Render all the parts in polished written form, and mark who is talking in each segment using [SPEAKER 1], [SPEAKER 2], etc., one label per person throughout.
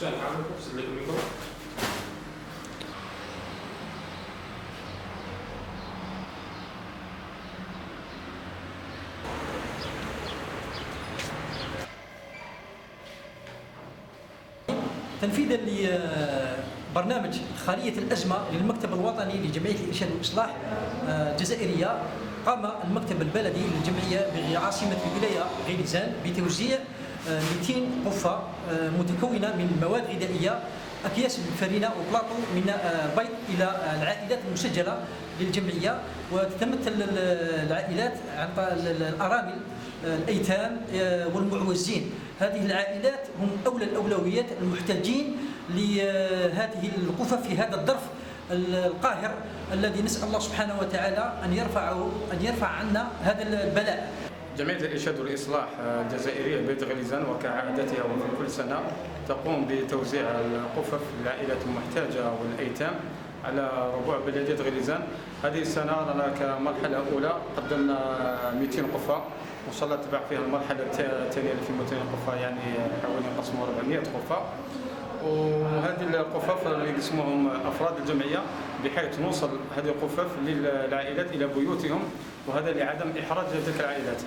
[SPEAKER 1] تنفيذا لبرنامج خالية الأزمة للمكتب الوطني لجمعية الإرشاد والإصلاح الجزائرية، قام المكتب البلدي للجمعية بعاصمة الولاية غليزان بتوزيع 200 قفة متكونة من مواد غذائية، أكياس بالفرينة وبلاطو من بيض إلى العائلات المسجلة للجمعية. وتتمثل العائلات عن الأرامل، الأيتام والمعوزين. هذه العائلات هم أولى الأولويات المحتاجين لهذه القفف في هذا الظرف القاهر الذي نسأل الله سبحانه وتعالى أن يرفع عنا هذا البلاء.
[SPEAKER 2] جمعية الإرشاد والإصلاح الجزائرية بيت غليزان وكعادتها وفي كل سنة تقوم بتوزيع القفف للعائلات المحتاجة والأيتام على ربوع بلدية غليزان. هذه السنة لنا كمرحلة أولى قدمنا 200 قفة، وإن شاء الله تبع فيها المرحلة الثانية 2200 قفة، يعني حوالي نقسموا 400 قفة. وهذه القفف يقسموهم أفراد الجمعية بحيث نوصل هذه القفف للعائلات إلى بيوتهم، وهذا لعدم إحراج تلك العائلات.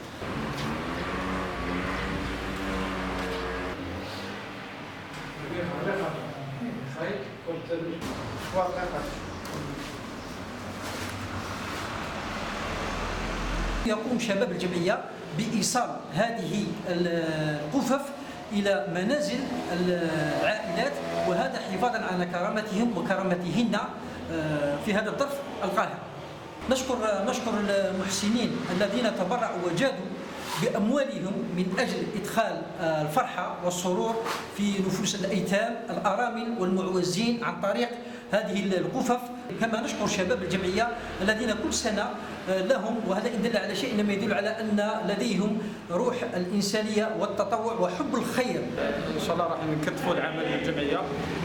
[SPEAKER 1] يقوم شباب الجمعية بإيصال هذه القفف إلى منازل العائلات، وهذا حفاظا على كرامتهم وكرامتهن في هذا الظرف القاهر. نشكر المحسنين الذين تبرعوا وجادوا بأموالهم من أجل إدخال الفرحة والسرور في نفوس الأيتام، الأرامل والمعوزين عن طريق هذه القفف. كما نشكر شباب الجمعية الذين كل سنة لهم، وهذا إن دل على شيء إنما يدل على أن لديهم روح الإنسانية والتطوع وحب الخير.
[SPEAKER 2] إن شاء الله راح نكثفوا العمل للجمعية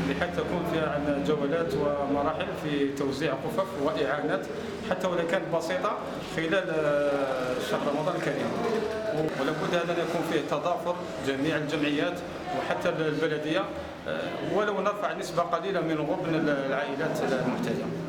[SPEAKER 2] بحيث تكون فيها عندنا جولات ومراحل في توزيع قفف وإعانات حتى ولو كانت بسيطة خلال شهر رمضان الكريم. ولابد هذا أن يكون فيه تضافر جميع الجمعيات وحتى البلدية، ولو نرفع نسبة قليلة من غبن العائلات المحتاجة.